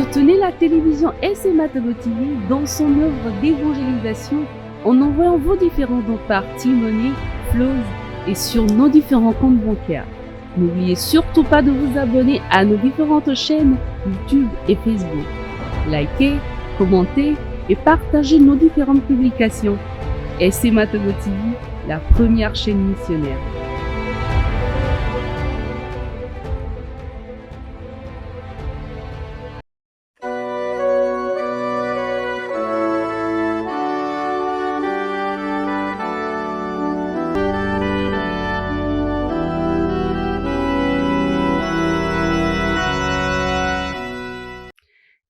Soutenez la télévision SMA-TV dans son œuvre d'évangélisation en envoyant vos différents dons par T-Money, Flows et sur nos différents comptes bancaires. N'oubliez surtout pas de vous abonner à nos différentes chaînes YouTube et Facebook. Likez, commentez et partagez nos différentes publications. SMA-TV, la première chaîne missionnaire.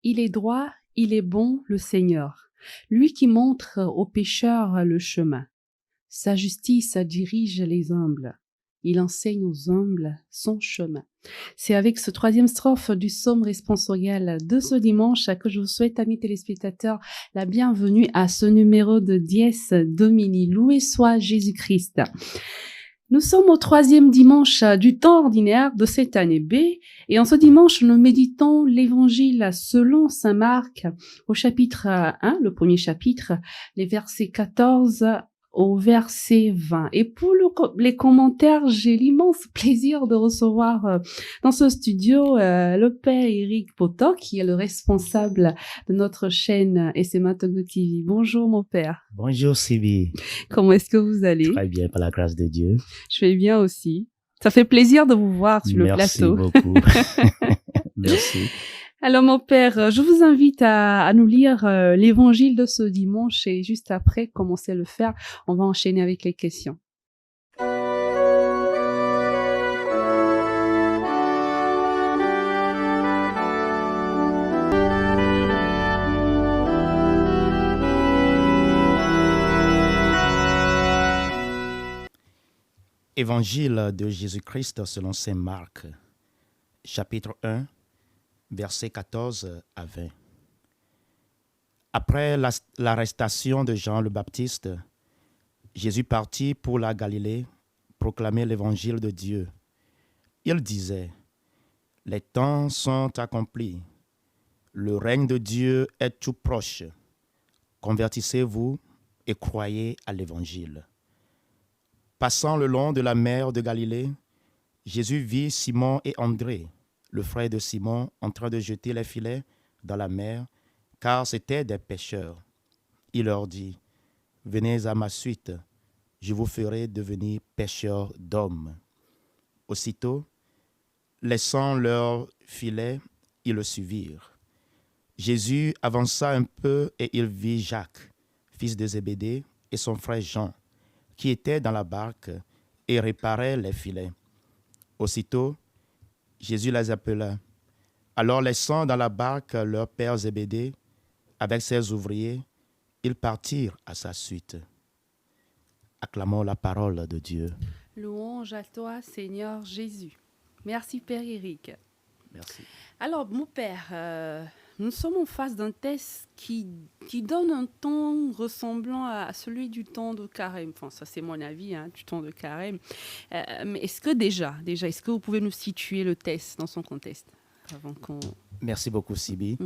Il est droit, il est bon, le Seigneur, lui qui montre aux pécheurs le chemin. Sa justice dirige les humbles. Il enseigne aux humbles son chemin. C'est avec ce troisième strophe du psaume responsorial de ce dimanche que je vous souhaite, amis téléspectateurs, la bienvenue à ce numéro de Dies Domini. Loué soit Jésus-Christ. Nous sommes au troisième dimanche du temps ordinaire de cette année B et en ce dimanche, nous méditons l'évangile selon saint Marc au chapitre 1, le premier chapitre, les versets 14 au verset 20. Et pour les commentaires, j'ai l'immense plaisir de recevoir dans ce studio le père Éric Potok, qui est le responsable de notre chaîne SMA-TV TV. Bonjour mon père. Bonjour Sibi. Comment est-ce que vous allez? Très bien, par la grâce de Dieu. Je vais bien aussi. Ça fait plaisir de vous voir sur le plateau. Merci beaucoup. Merci. Alors mon père, je vous invite à nous lire l'évangile de ce dimanche et juste après commencer à le faire, on va enchaîner avec les questions. Évangile de Jésus-Christ selon saint Marc, chapitre 1, versets 14 à 20. Après l'arrestation de Jean le Baptiste, Jésus partit pour la Galilée proclamer l'évangile de Dieu. Il disait, « Les temps sont accomplis, le règne de Dieu est tout proche. Convertissez-vous et croyez à l'évangile. » Passant le long de la mer de Galilée, Jésus vit Simon et André, le frère de Simon, en train de jeter les filets dans la mer, car c'étaient des pêcheurs. Il leur dit, « Venez à ma suite, je vous ferai devenir pêcheurs d'hommes. » Aussitôt, laissant leurs filets, ils le suivirent. Jésus avança un peu et il vit Jacques, fils de Zébédée, et son frère Jean, qui étaient dans la barque et réparaient les filets. Aussitôt, Jésus les appela. Alors, laissant dans la barque leur père Zébédée, avec ses ouvriers, ils partirent à sa suite. Acclamons la parole de Dieu. Louange à toi, Seigneur Jésus. Merci, Père Éric. Merci. Alors, mon père, nous sommes en face d'un test qui donne un ton ressemblant à celui du temps de Carême. Enfin, ça, c'est mon avis, du temps de Carême. Mais est-ce que déjà, est-ce que vous pouvez nous situer le test dans son contexte avant qu'on... Merci beaucoup, Sibi.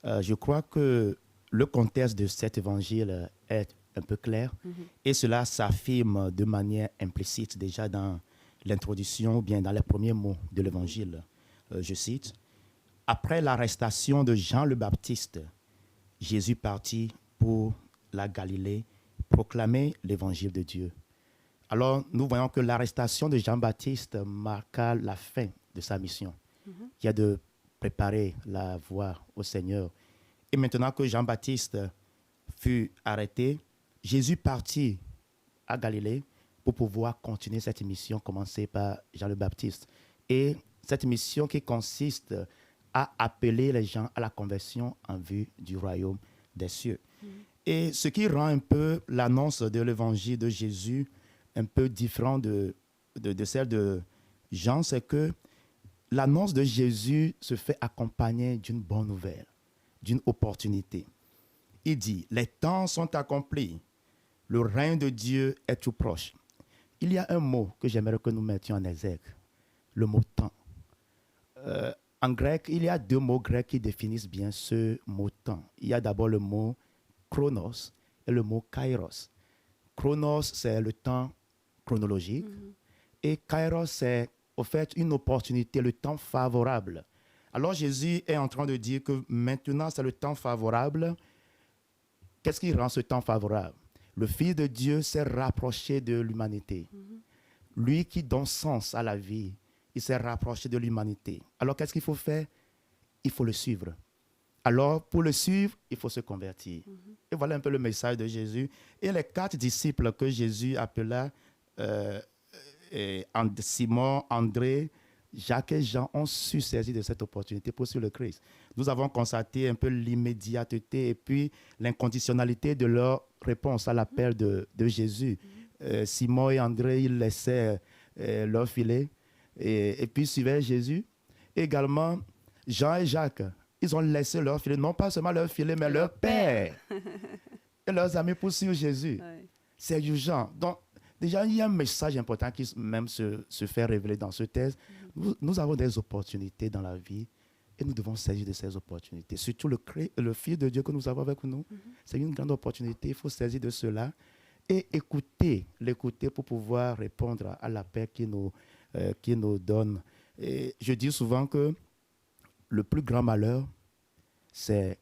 Je crois que le contexte de cet évangile est un peu clair et cela s'affirme de manière implicite déjà dans l'introduction ou bien dans les premiers mots de l'évangile. Je cite, « Après l'arrestation de Jean le Baptiste, Jésus partit pour la Galilée proclamer l'évangile de Dieu. » Alors, nous voyons que l'arrestation de Jean-Baptiste marqua la fin de sa mission, qui a de préparer la voie au Seigneur. Et maintenant que Jean-Baptiste fut arrêté, Jésus partit à Galilée pour pouvoir continuer cette mission commencée par Jean le Baptiste. Et cette mission qui consiste à appeler les gens à la conversion en vue du royaume des cieux. Et ce qui rend un peu l'annonce de l'évangile de Jésus un peu différent de celle de Jean, c'est que l'annonce de Jésus se fait accompagner d'une bonne nouvelle, d'une opportunité. Il dit, « Les temps sont accomplis, le règne de Dieu est tout proche. » Il y a un mot que j'aimerais que nous mettions en exergue, le mot « temps ». en grec, il y a deux mots grecs qui définissent bien ce mot temps. Il y a d'abord le mot chronos et le mot kairos. Chronos, c'est le temps chronologique. Et kairos, c'est au fait une opportunité, le temps favorable. Alors Jésus est en train de dire que maintenant, c'est le temps favorable. Qu'est-ce qui rend ce temps favorable? Le Fils de Dieu s'est rapproché de l'humanité. Lui qui donne sens à la vie, il s'est rapproché de l'humanité. Alors, qu'est-ce qu'il faut faire? Il faut le suivre. Alors, pour le suivre, il faut se convertir. Et voilà un peu le message de Jésus. Et les 4 disciples que Jésus appela Simon, André, Jacques et Jean ont su saisir de cette opportunité pour suivre le Christ. Nous avons constaté un peu l'immédiateté et puis l'inconditionnalité de leur réponse à l'appel de Jésus. Simon et André, ils laissaient leur filet et puis suivaient Jésus. Également, Jean et Jacques, ils ont laissé leur filet, non pas seulement leur filet, mais leur père. Et leurs amis pour suivre Jésus. Ouais. C'est urgent. Donc, déjà, il y a un message important qui même se fait révéler dans ce texte. Nous avons des opportunités dans la vie et nous devons saisir de ces opportunités. Surtout le Fils de Dieu que nous avons avec nous, c'est une grande opportunité. Il faut saisir de cela et l'écouter pour pouvoir répondre à l'appel qui nous donne. Et je dis souvent que le plus grand malheur, c'est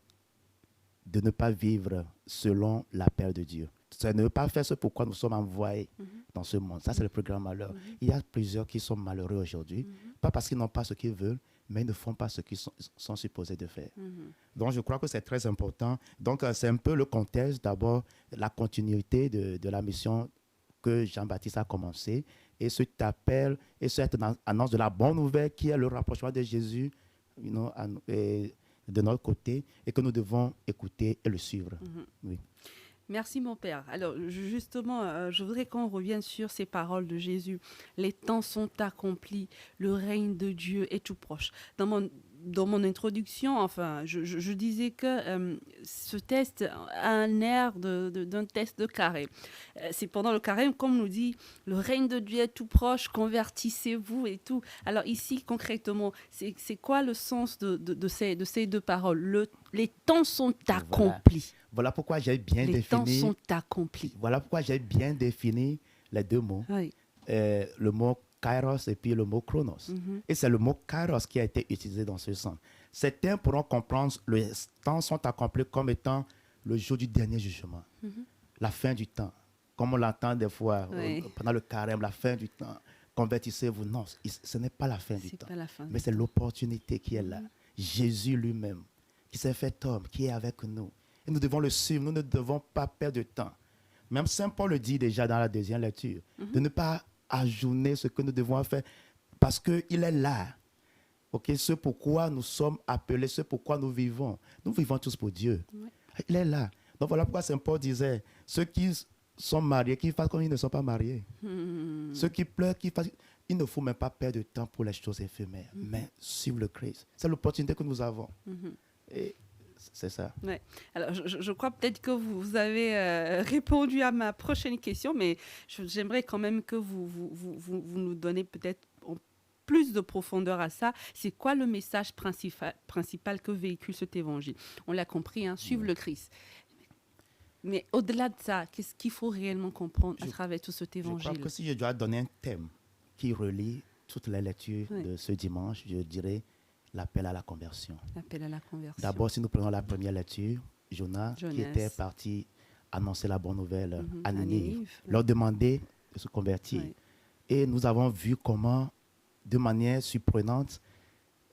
de ne pas vivre selon l'appel de Dieu. C'est ne pas faire ce pourquoi nous sommes envoyés dans ce monde. Ça, c'est le plus grand malheur. Il y a plusieurs qui sont malheureux aujourd'hui, pas parce qu'ils n'ont pas ce qu'ils veulent, mais ils ne font pas ce qu'ils sont supposés de faire. Donc, je crois que c'est très important. Donc, c'est un peu le contexte, d'abord, la continuité de la mission que Jean-Baptiste a commencé, et cet appel, et cette annonce de la bonne nouvelle qui est le rapprochement de Jésus, de notre côté, et que nous devons écouter et le suivre. Oui. Merci mon père. Alors justement, je voudrais qu'on revienne sur ces paroles de Jésus. Les temps sont accomplis, le règne de Dieu est tout proche. Dans mon introduction, enfin, je disais que ce test a un air d'un test de carême. C'est pendant le carême, comme nous dit, le règne de Dieu est tout proche, convertissez-vous et tout. Alors ici, concrètement, c'est quoi le sens de ces deux paroles? Les temps sont accomplis. Voilà pourquoi j'ai bien défini. Les temps sont accomplis. Voilà pourquoi j'ai bien défini les deux mots. Oui. Le mot kairos et puis le mot chronos. Et c'est le mot kairos qui a été utilisé dans ce sens. Certains pourront comprendre les temps sont accomplis comme étant le jour du dernier jugement, la fin du temps. Comme on l'entend des fois pendant le carême, la fin du temps. Convertissez-vous. Non, ce n'est pas la fin du temps. Mais c'est l'opportunité qui est là. Jésus lui-même, qui s'est fait homme, qui est avec nous. Et nous devons le suivre, nous ne devons pas perdre de temps. Même Saint Paul le dit déjà dans la deuxième lecture, de ne pas ajourner ce que nous devons faire, parce qu'il est là. Okay? Ce pourquoi nous sommes appelés, ce pourquoi nous vivons. Nous vivons tous pour Dieu. Oui. Il est là. Donc voilà pourquoi Saint Paul disait, ceux qui sont mariés, qui fassent comme ils ne sont pas mariés. Ceux qui pleurent, il ne faut même pas perdre de temps pour les choses éphémères, mais suivre le Christ. C'est l'opportunité que nous avons. Et c'est ça. Ouais. Alors, je crois peut-être que vous avez répondu à ma prochaine question, mais j'aimerais quand même que vous nous donnez peut-être plus de profondeur à ça. C'est quoi le message principal que véhicule cet évangile? On l'a compris, suivre le Christ. Mais au-delà de ça, qu'est-ce qu'il faut réellement comprendre à travers tout cet évangile? Je crois que si je dois donner un thème qui relie toutes les lectures de ce dimanche, je dirais l'appel à la conversion. L'appel à la conversion. D'abord, si nous prenons la première lecture, Jonas. Qui était parti annoncer la bonne nouvelle à Ninive, leur demander de se convertir. Oui. Et nous avons vu comment, de manière surprenante,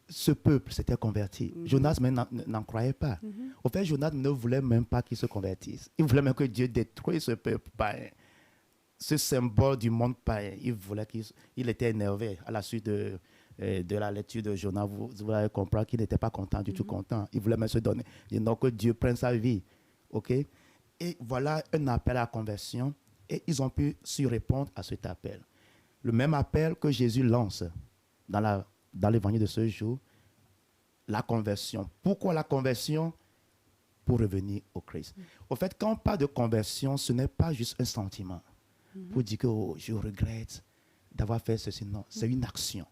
ce peuple s'était converti. Jonas même n'en croyait pas. Au fait, Jonas ne voulait même pas qu'il se convertisse. Il voulait même que Dieu détruise ce peuple païen. Ce symbole du monde païen. Il était énervé à la suite de la lecture de Jonas. Vous allez comprendre qu'il n'était pas content, du tout content. Il voulait même se donner. Il dit non, que Dieu prenne sa vie. Okay? Et voilà un appel à la conversion. Et ils ont pu répondre à cet appel. Le même appel que Jésus lance dans l'évangile de ce jour, la conversion. Pourquoi la conversion? Pour revenir au Christ. Au fait, quand on parle de conversion, ce n'est pas juste un sentiment. Pour dire que je regrette d'avoir fait ceci. Non, c'est une action.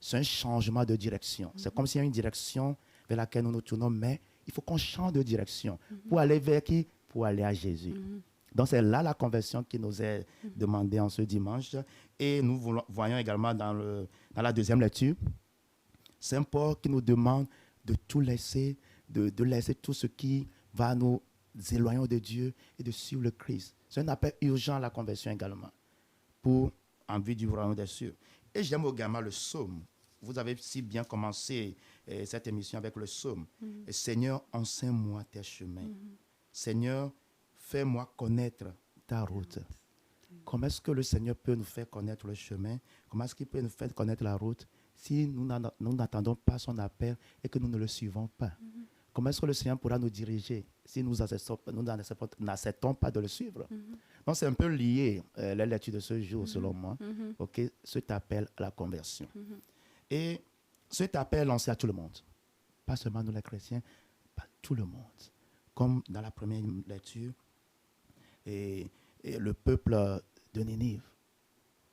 C'est un changement de direction. C'est comme s'il y a une direction vers laquelle nous nous tournons, mais il faut qu'on change de direction. Pour aller vers qui? Pour aller à Jésus. Donc, c'est là la conversion qui nous est demandée en ce dimanche. Et nous voyons également dans la deuxième lecture, Saint Paul qui nous demande de tout laisser, de laisser tout ce qui va nous éloigner de Dieu et de suivre le Christ. C'est un appel urgent à la conversion également, en vue du royaume des cieux. Et j'aime également le psaume. Vous avez si bien commencé cette émission avec le psaume. Seigneur, enseigne-moi tes chemins. Seigneur, fais-moi connaître ta route. Comment est-ce que le Seigneur peut nous faire connaître le chemin? Comment est-ce qu'il peut nous faire connaître la route si nous n'attendons pas son appel et que nous ne le suivons pas? Comment est-ce que le Seigneur pourra nous diriger si nous n'acceptons pas de le suivre? Donc, c'est un peu lié, la lecture de ce jour, selon moi, cet appel à la conversion. Et cet appel est lancé à tout le monde. Pas seulement nous les chrétiens, pas tout le monde. Comme dans la première lecture, et le peuple de Ninive,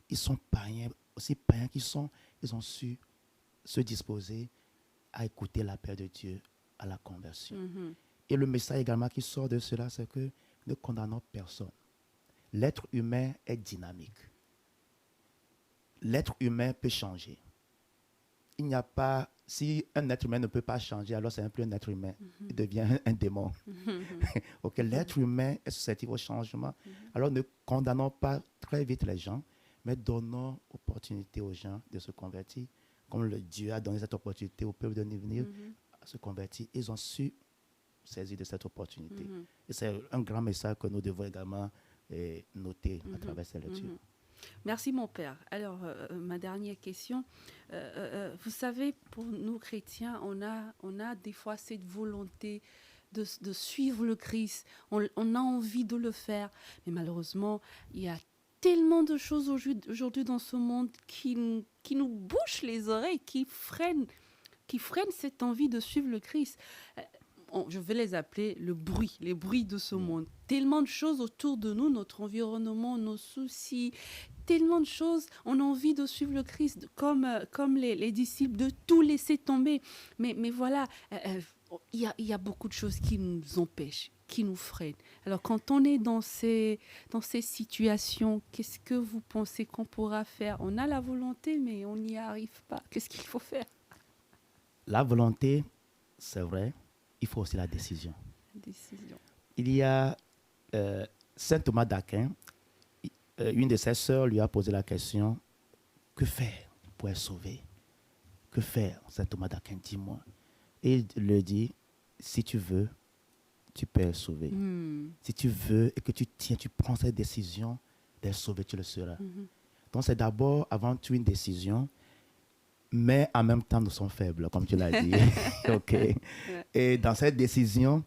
ils sont païens, aussi païens qu'ils sont, ils ont su se disposer à écouter l'appel de Dieu à la conversion. Et le message également qui sort de cela, c'est que ne condamnons personne. L'être humain est dynamique. L'être humain peut changer. Il n'y a pas, si un être humain ne peut pas changer, alors c'est un peu un être humain. Il devient un démon. L'être humain est susceptible au changement. Alors ne condamnons pas très vite les gens, mais donnons opportunité aux gens de se convertir. Comme le Dieu a donné cette opportunité au peuple de Ninive à se convertir, ils ont su saisir de cette opportunité. Et c'est un grand message que nous devons également noter à travers ces lectures. Merci mon père. Alors, ma dernière question. Vous savez, pour nous chrétiens, on a des fois cette volonté de suivre le Christ. On a envie de le faire. Mais malheureusement, il y a tellement de choses aujourd'hui dans ce monde qui nous bouchent les oreilles, qui freinent cette envie de suivre le Christ. Je vais les appeler les bruits de ce monde. Tellement de choses autour de nous, notre environnement, nos soucis, tellement de choses. On a envie de suivre le Christ comme les disciples, de tout laisser tomber. Mais voilà, il y a beaucoup de choses qui nous empêchent, qui nous freinent. Alors, quand on est dans ces situations, qu'est-ce que vous pensez qu'on pourra faire? On a la volonté, mais on n'y arrive pas. Qu'est-ce qu'il faut faire? La volonté, c'est vrai. Il faut aussi la décision. Il y a Saint Thomas d'Aquin, une de ses sœurs lui a posé la question, que faire pour être sauvé? Que faire, Saint Thomas d'Aquin, dis-moi. Et il lui dit, si tu veux, tu peux être sauvé. Si tu veux et que tu prends cette décision d'être sauvé, tu le seras. Donc c'est d'abord, avant tout, une décision. Mais en même temps, nous sommes faibles, comme tu l'as dit. Et dans cette décision,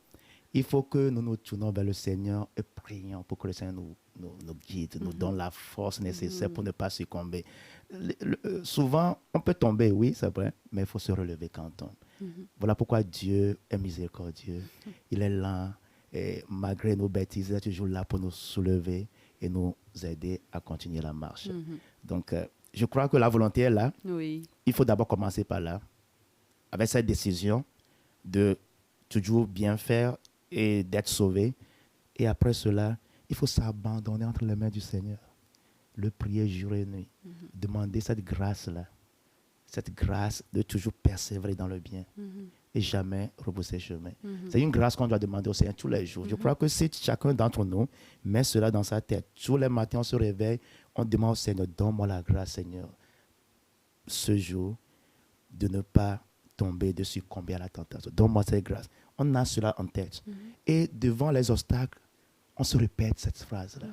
il faut que nous nous tournions vers le Seigneur et prions pour que le Seigneur nous guide, nous donne la force nécessaire pour ne pas succomber. Souvent, on peut tomber, oui, c'est vrai, mais il faut se relever quand on tombe. Voilà pourquoi Dieu est miséricordieux. Il est là, et malgré nos bêtises, il est toujours là pour nous soulever et nous aider à continuer la marche. Donc, je crois que la volonté est là. Oui. Il faut d'abord commencer par là, avec cette décision de toujours bien faire et d'être sauvé. Et après cela, il faut s'abandonner entre les mains du Seigneur. Le prier jour et nuit. Demander cette grâce-là. Cette grâce de toujours persévérer dans le bien. Et jamais repousser chemin. C'est une grâce qu'on doit demander au Seigneur tous les jours. Je crois que si chacun d'entre nous met cela dans sa tête, tous les matins on se réveille, on demande au Seigneur, donne-moi la grâce, Seigneur, ce jour, de ne pas tomber, de succomber à la tentation. Donne-moi cette grâce. On a cela en tête. Et devant les obstacles, on se répète cette phrase-là.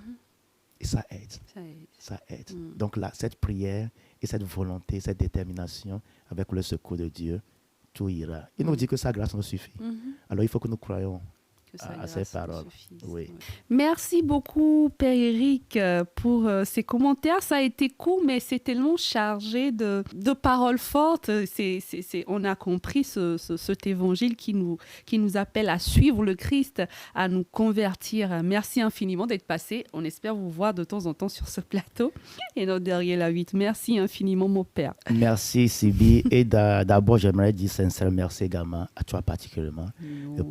Et ça aide. Ça aide. Donc là, cette prière et cette volonté, cette détermination, avec le secours de Dieu, tout ira. Il nous dit que sa grâce nous suffit. Alors il faut que nous croyons à ces paroles. Oui. Merci beaucoup, Père Éric, pour ces commentaires. Ça a été court, mais c'est tellement chargé de paroles fortes. On a compris cet évangile qui nous appelle à suivre le Christ, à nous convertir. Merci infiniment d'être passé. On espère vous voir de temps en temps sur ce plateau et notre derrière la 8. Merci infiniment, mon Père. Merci, Sibi. Et d'abord, j'aimerais dire sincèrement merci également à toi particulièrement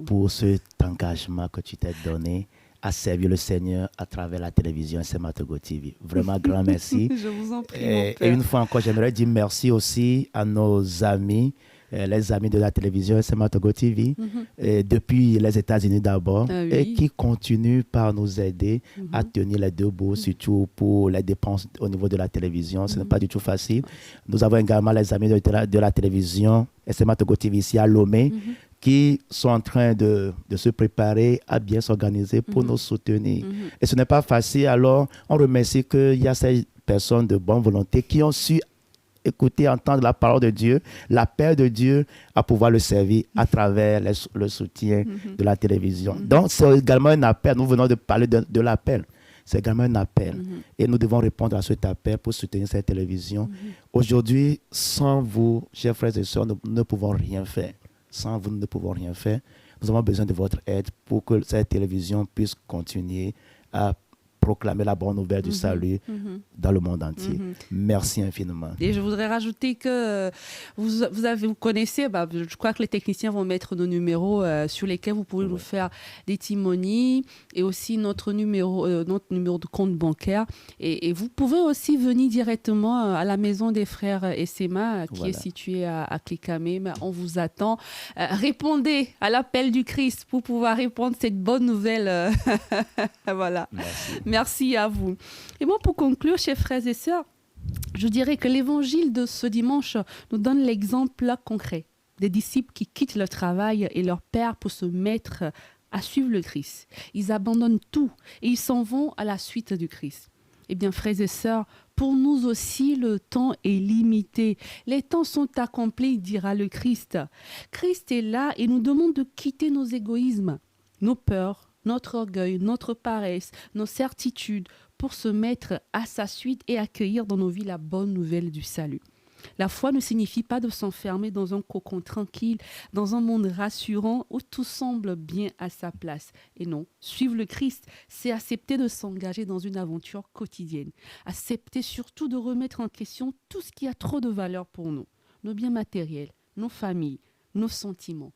pour cet engagement que tu t'es donné à servir le Seigneur à travers la télévision SMA Togo TV. Vraiment, grand merci. Je vous en prie, et une fois encore, j'aimerais dire merci aussi à nos amis, les amis de la télévision SMA Togo TV, depuis les États-Unis d'abord, et qui continuent par nous aider à tenir les deux bouts, surtout pour les dépenses au niveau de la télévision. Ce n'est pas du tout facile. Nous avons également les amis de la télévision SMA Togo TV ici à Lomé, qui sont en train de se préparer à bien s'organiser pour nous soutenir. Et ce n'est pas facile, alors on remercie qu'il y a ces personnes de bonne volonté qui ont su écouter, entendre la parole de Dieu, l'appel de Dieu à pouvoir le servir à travers le soutien de la télévision. Donc c'est également un appel, nous venons de parler de l'appel. C'est également un appel. Et nous devons répondre à cet appel pour soutenir cette télévision. Aujourd'hui, sans vous, chers frères et sœurs, nous ne pouvons rien faire. Sans vous, nous ne pouvons rien faire. Nous avons besoin de votre aide pour que cette télévision puisse continuer à proclamer la bonne nouvelle du salut dans le monde entier. Merci infiniment. Et je voudrais rajouter que vous connaissez, je crois que les techniciens vont mettre nos numéros sur lesquels vous pouvez nous faire des timonies et aussi notre numéro de compte bancaire. Et vous pouvez aussi venir directement à la maison des frères SMA qui est située à Klikamé. On vous attend. Répondez à l'appel du Christ pour pouvoir répondre à cette bonne nouvelle. Voilà. Merci à vous. Et moi, pour conclure, chers frères et sœurs, je dirais que l'évangile de ce dimanche nous donne l'exemple concret des disciples qui quittent leur travail et leur père pour se mettre à suivre le Christ. Ils abandonnent tout et ils s'en vont à la suite du Christ. Eh bien, frères et sœurs, pour nous aussi, le temps est limité. Les temps sont accomplis, dira le Christ. Christ est là et nous demande de quitter nos égoïsmes, nos peurs, notre orgueil, notre paresse, nos certitudes pour se mettre à sa suite et accueillir dans nos vies la bonne nouvelle du salut. La foi ne signifie pas de s'enfermer dans un cocon tranquille, dans un monde rassurant où tout semble bien à sa place. Et non, suivre le Christ, c'est accepter de s'engager dans une aventure quotidienne. Accepter surtout de remettre en question tout ce qui a trop de valeur pour nous. Nos biens matériels, nos familles, nos sentiments.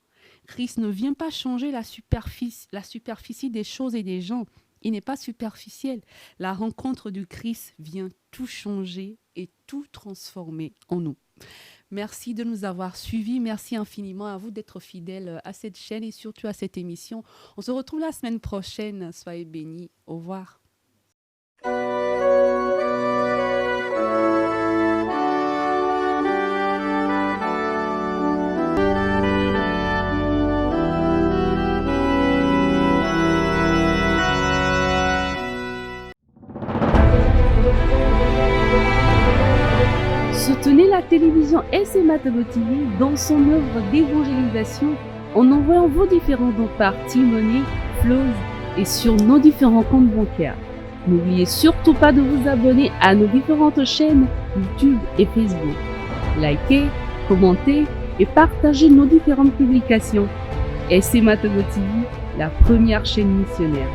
Christ ne vient pas changer la superficie des choses et des gens. Il n'est pas superficiel. La rencontre du Christ vient tout changer et tout transformer en nous. Merci de nous avoir suivis. Merci infiniment à vous d'être fidèles à cette chaîne et surtout à cette émission. On se retrouve la semaine prochaine. Soyez bénis. Au revoir. Soutenez la télévision SMA Togo TV dans son œuvre d'évangélisation en envoyant vos différents dons par T-Money, Flows et sur nos différents comptes bancaires. N'oubliez surtout pas de vous abonner à nos différentes chaînes YouTube et Facebook. Likez, commentez et partagez nos différentes publications. SMA Togo TV, la première chaîne missionnaire.